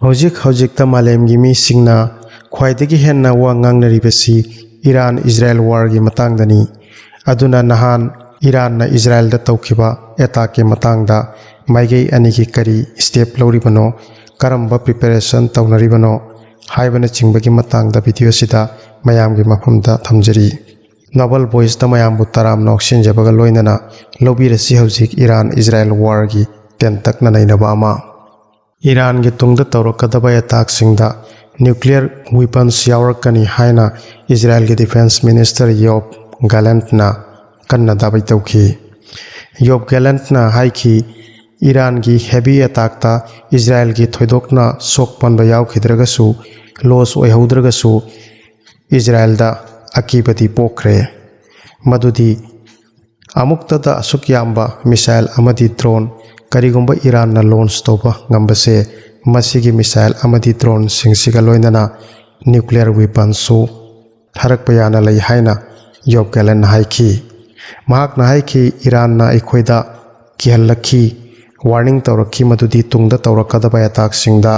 हौजिक मालेमगी मीसिंगना ख्वाइदगी हेन्ना वा ngangnaribasi Iran Israel war gi matangdani aduna nahan Iran na Israel da tawkhiba attack ke matangda maigei ani ki kari step loribano karamba preparation tawnaribano haibana chingbagi matangda video sida mayam gi mafamda thamjari novel voice da mayam bu taram nok sinjabaga loinana lobirasi hojik Iran Israel war gi tentak na nainaba ama Iran gi tungda tawrakadaba attack singda nuclear weapons yawrakani haina Israel gi defense minister Yoav Gallant na kanna dabai tawki Yoav Gallant na haiki Iran gi heavy attack ta Israel gi thoidokna sok panba yaw khidragasu loss oi haudragasu Israel da akibati pokre madudi amukta da asuk yamba missile amadi drone karigumba Iran na launch toba ngambase masigi missile amadi drone singsiga loinana nuclear weapons su tharak payana lai haina Yoav Gallant haiki mahak na haiki Iran na ikhoida kihalakhi warning tawrakhi madudi tungda tawrakadaba attack singda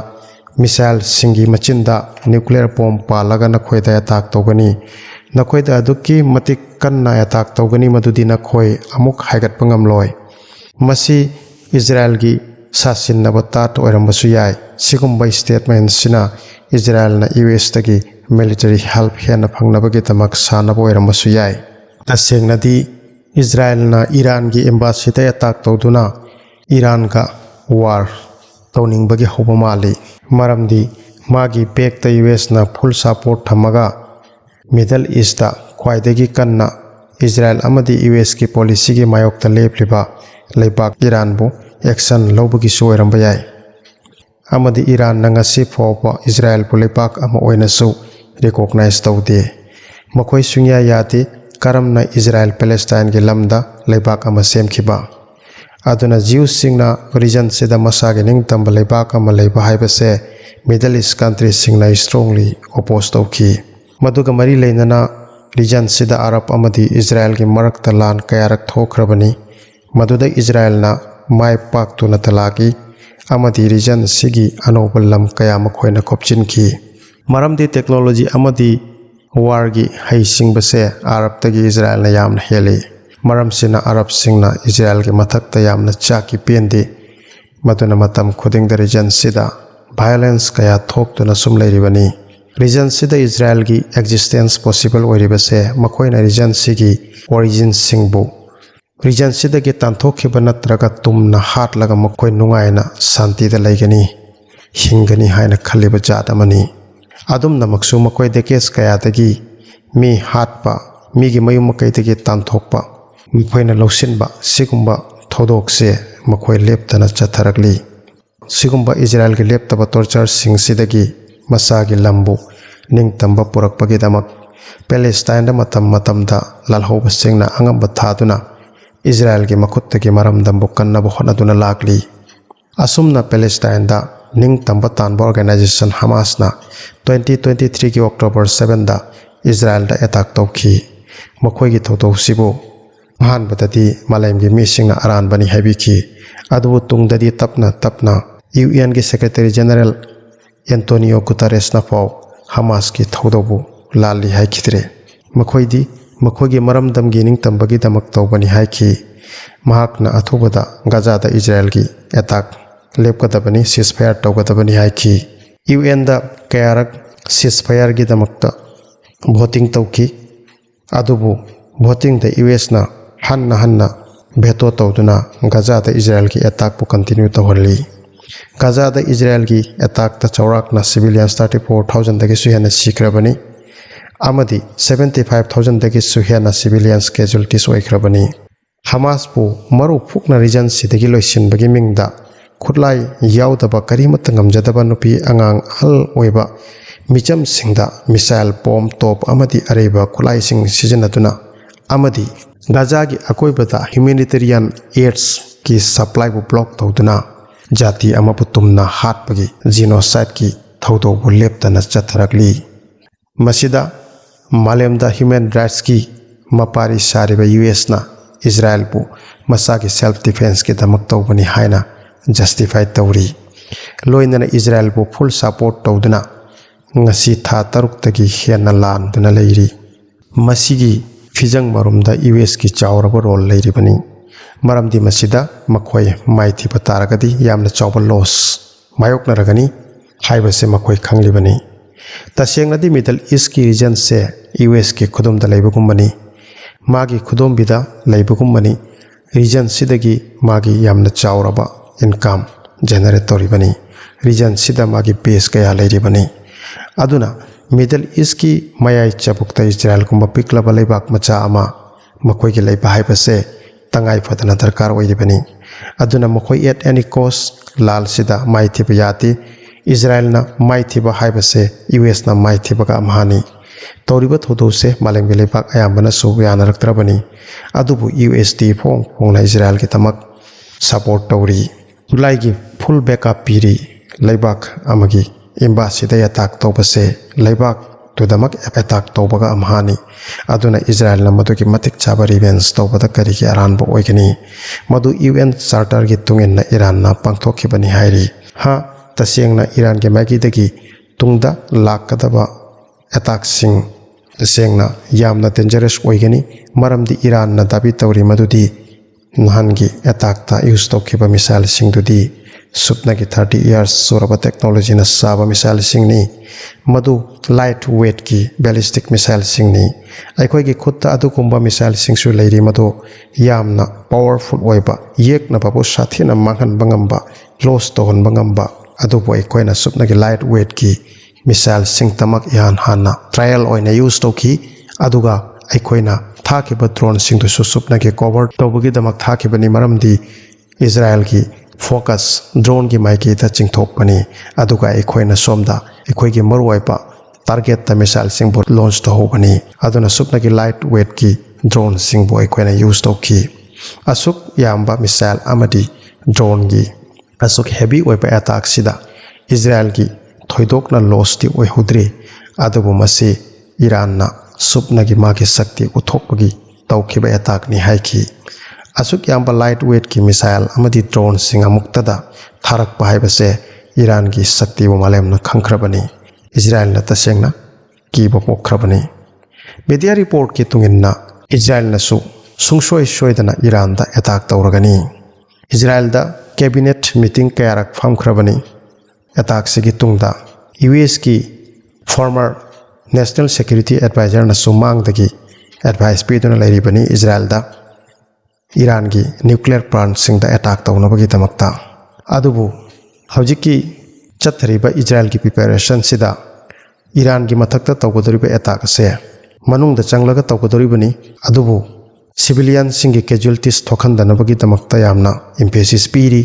missile singi machinda nuclear bomb palaga na khoida attack togani na khoida aduki matik kanna attack togani madudi na khoi amuk haigat pangam loi masi Israel gi sasin na batat oirambasu yai sigumba statement sina Israel na US tagi military help hena phangnabagi tamak sana oirambasu yai tasengna di Israel na Iran gi embassy ta attack tawduna Iran ka war tawning bagi hoba mali maramdi magi back ta US na full support thamaga Middle East ta khwaidagi kanna Israel amadi US ki policy gi mayok ta lepliba leibak Iran bu action lobagi soiramba yai amadi Iran na ngasi foba Israel bu leibak ama oina su recognize tawde makhoi sungya yati karamna Israel Palestine gi lamda leibak ama semkhiba aduna Jews singna region sida masagi ningtamba leibak ama leiba haibase Middle East countries singna strongly opposed tawki maduga mari leinana region sida Arab amadi Israel gi marakta lan kayarak thokrabani maduda Israel na mai pak tu na talaki amadi region sigi anobal lam kayama khoina khopchinki maramdi technology amadi war gi haising base Arab tagi Israel na yamna heli maram sina Arab singna Israel gi mathak ta yamna chaki pendi maduna matam khuding da region sida violence kaya thok tu na sum leiribani region sida Israel gi existence possible oiribase makhoina region sigi origin singbu region sida gi tanthokhiba natraga tumna hat laga makhoi nungaina santi da laigani hingani haina khaliba jat amani adum namaksu makhoi dekes kaya dagi mi hatpa mi gi mayum makai dagi tanthokpa mkhoina lawsinba sigumba thodokse makhoi leptana chatharakli sigumba Israel gi leptaba torture sing sidagi masagi lambu ningtamba purakpagi damak Palestine da matam da lalhoba singna angamba thaduna Israel gi makuttagi maramdambu kannaba honaduna lakli asumna Palestine da ningtamba tanba organization Hamas na 2023 gi October 7 da Israel da attack tawki makhoi gi thotosibu mahan batati malayam gi misingna aran bani habiki adu tungdadi tapna UN gi Secretary General Antonio Guterres na pau Hamas ki thodobu lali haikidre makhoi gi maramdam gi ningtambagi damak tawbani haiki mahakna athubada Gaza da Israel gi attack lepkadabani ceasefire tawgadabani haiki UN da kayarak ceasefire gi damakta voting tawki adubu voting da US na hanna veto tawduna Gaza da Israel gi attack pu continue tawhali Gaza da Israel gi attack ta chawrakna civilians 34,000 dagi suhena sikrabani amadi 75,000 dagi suhena civilians casualties oikrabani Hamas pu maru phukna region sidagi loisin bagi mingda khutlai yaudaba karimata ngamjadaba nupi angang al oiba micham singda missile bomb top amadi areba khulai sing sijanatuna amadi Gaza gi akoibada humanitarian aids ki supply bu block tawduna jati amaputumna hatpagi genocide ki thodo bu leptana chatharakli masida malemda human rights ki mapari sariba US na Israel bu masagi self defense ki damak tawbani haina justify tawri loinana Israel bu full support tawduna ngasi tha taruktagi hena landuna leiri masigi fijang marumda US ki chawraba role leiribani maramdi masida makhoi maithi pataragadi yamna chawba loss mayokna ragani haibase makhoi khanglibani tasyengnadi Middle East ki region se US ki khudumda leibagumani magi khudum bida leibagumani region sidagi magi yamna chawraba income generate toribani region sida magi base kaya leiribani aduna Middle East ki mayai chabukta Israel kumba piklaba leibak macha ama makhoi ki leiba haibase tangai phadana darkar oiribani aduna makhoi at any cost lal sida maithi bayati Israel na maithi ba haibase US na maithi ba ka amhani tawriba thodo se maleng leibak ayambana subyan raktrabani adubu USD phong na Israel ki tamak support tawri ulai gi full backup piri leibak amagi embassy da attack tawbase leibak to damak attack tawbaga amhani aduna Israel na madu ki matik chaba revenge tawbada kari ki aran bo oigani madu UN charter gi tungen na Iran na pangthokhibani hairi ha taseng na Iran ge magi dagi tungda lakadaba attack sing seng na yamna dangerous oigani maramdi Iran na dabi tawri madudi nahangi attack ta use tokhiba missile sing dudi supna ki 30 years soraba technology na saba missile sing ni madu lightweight ki ballistic missile sing ni aikoi gi khutta adu kumba missile sing su leiri madu yamna powerful oiba yek na babu sathi na manghan bangamba loss to hon bangamba adu bo aikoi na supna ki lightweight ki missile sing tamak yan hana trial oina use to ki aduga aikoi na thakiba drone sing du supna ki cover to bugi damak thakibani maramdi Israel ki focus drone ki maiki ta chingthok pani aduga aikoi na somda aikoi ki marwaipa target ta missile sing bo launch to hobani aduna supna ki lightweight ki drone sing bo aikoi na use to ki asuk yamba missile amadi drone gi asuk heavy oipa attack sida Israel ki thoidok na loss ti oi hudri adubu masi Iran na supna ki magi sakti uthokpagi tawkhiba attack ni haiki asuk yamba lightweight ki missile amadi drone sing amuktada tharak pahaibase Iran ki sakti bu malem na khangkrabani Israel na tasengna ki bo pokhrabani media report ki tungin na Israel na su sungsoi soidana Iran da attack tawragani Israel da cabinet meeting kayarak famkhrabani attack sigi tungda US ki former national security advisor na sumang dagi advice piduna leiribani Israel da Iran ki nuclear plant sing da attack tawnabagi tamakta adubu hawjiki chathariba Israel ki preparation sida Iran ki mathakta tawgodoriba attack se manungda changlaga tawgodoribani adubu civilian sing ki casualties thokhandanabagi tamakta yamna emphasis piri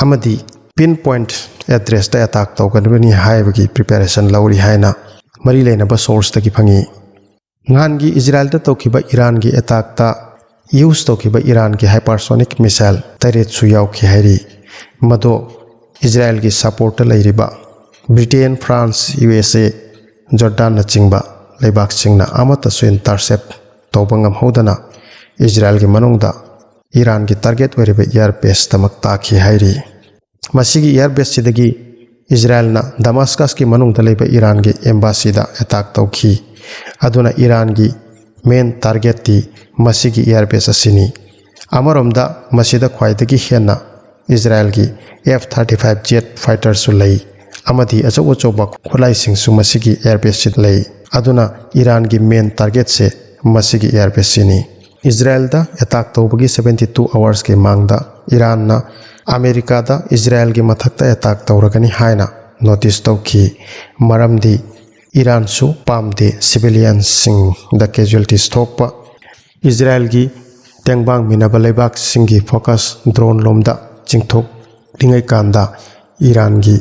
amadi pinpoint address da attack tawganabani haibagi preparation lawri haina mari leinaba source ta ki phangi ngangi Israel da tawkhiba Iran ki attack ta use tawkhiba Iran ki hypersonic missile taret su yauki hairi mado Israel ki support leiriba Britain France USA Jordan na chingba leibak singna amata su intercept tawbangam hodana Israel ki manungda Iran ki target weriba air base tamak takhi hairi masigi air base sidagi Israel na Damascus ki manungda leiba Iran ki embassy da attack tawki aduna Iran ki main target ti masigi air base asini amaromda masida khwaidagi hena Israel ki F-35 jet fighter su lei amadi achaw achaw khulai sing su masigi air base sit lei aduna Iran ki main target se masigi air base sini Israel da attack tawbagi 72 hours ke mangda Iran na America da Israel ki mathakta attack tawragani haina notice tawki maramdi Iran su pamde civilians sing the casualties thokpa Israel ki tengbang minaba leibak singi focus drone lomda chingthok dingai kanda Iran ki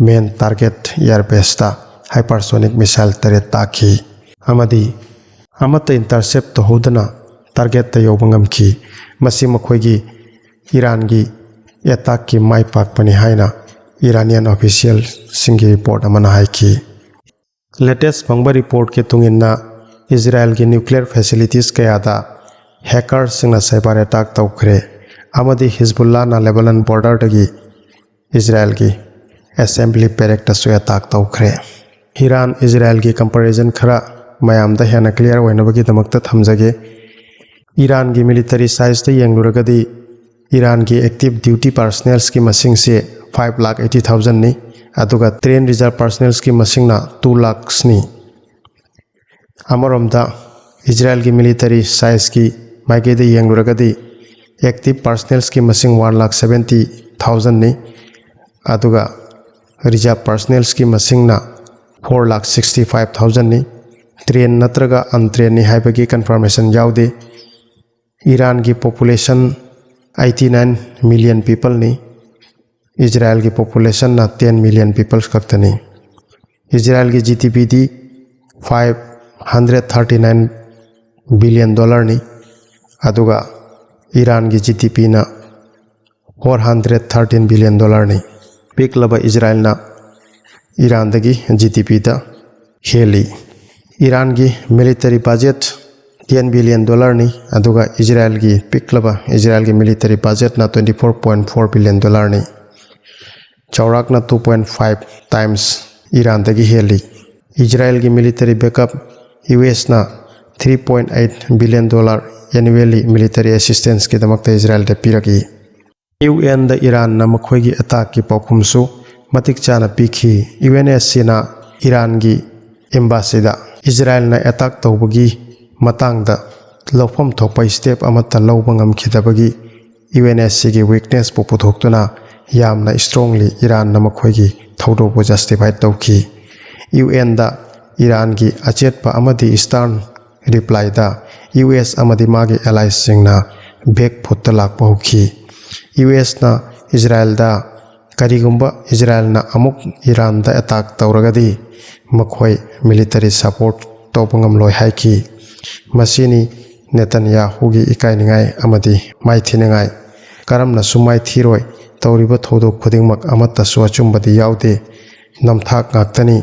main target air base ta hypersonic missile taret takhi amadi amata intercept to hodana target ta yobangam ki masi makhoi gi Iran ki attack ki mai pak pani haina Iranian official singi report amana haiki latest phangba report ke tungina Israel ki nuclear facilities kayada hackers singna cyber attack tawkhre amadi Hezbollah na Lebanon border dagi Israel ki assembly barrack tasu attack tawkhre Iran Israel gi comparison khara mayam da hena clear hoinabagi damakta thamjage Iran gi military size ta yengluragadi Iran gi active duty personnel ki masing se 5,80,000 ni aduga train reserve personnel ki masing na 2 lakhs ni Amaramda Israel ki military size ki maige de yengluragadi active personnel ki masing 1,70,000 ni aduga reserve personnel ki masing na 4,65,000 ni train natraga untrain ni haibagi confirmation yaude Iran ki population 89 million people ni Israel ki population na 10 million people kaktani Israel ki GDP di $539 billion ni aduga Iran ki GDP na $413 billion ni piklaba Israel na Iran dagi GDP da heli Iran ki military budget $10 billion ni aduga Israel ki piklaba Israel ki military budget na $24.4 billion ni chaurak na 2.5 times Iran dagi heli Israel ki military backup US na $3.8 billion annually military assistance ki damakta Israel de piraki UN da Iran na makhoi gi attack ki pakhumsu matik chana pikhi UNSC na Iran gi embassy da Israel na attack tawbagi matang da lawfam thokpa step amata lawba ngamkhidabagi UNSC gi weakness pu puthoktuna yamna strongly Iran na makhoi gi thodo bu justify tawki UN da Iran gi achetpa amadi stern reply da US amadi magi allies singna back phutta lakpa hokhi US na Israel da karigumba Israel na amuk Iran da attack tawragadi makhoi military support tawpangam loi haiki masini Netanyahu gi ikainingai amadi maithiningai karamna sumai thiroi tawriba thodok khudingmak amata suachumbadi yaude namthak ngaktani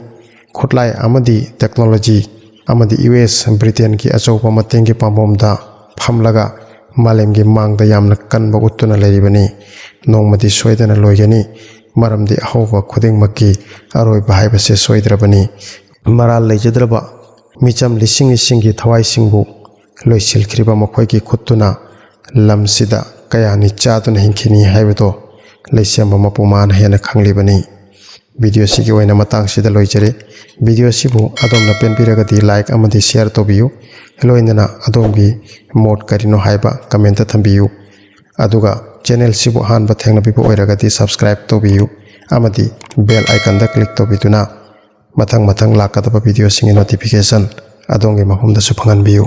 khotlai amadi technology amadi US Britain ki achaupa matengi pambomda phamlaga malemgi mangda yamna kanba uttuna leribani nongmadi soidana loigani maramdi ahoba khudingmakki aroiba haibase soidrabani maral leijadraba micham lising lisinggi thawai singbu loisilkhriba makhoi khuttuna lamsida kayani chaduna hinkhini haibado leisamba mapuman hena khanglibani video sigi oina matang sida loijare video sibu adomna penpiragadi like amadi share tobiyu loinana adomgi mod karino haiba comment thambiyu aduga channel sibu hanba thengna bibo oiragadi subscribe tobiyu amadi bell icon da click tobituna mathang lakadaba video singi notification adongi mahumda su phangan biyu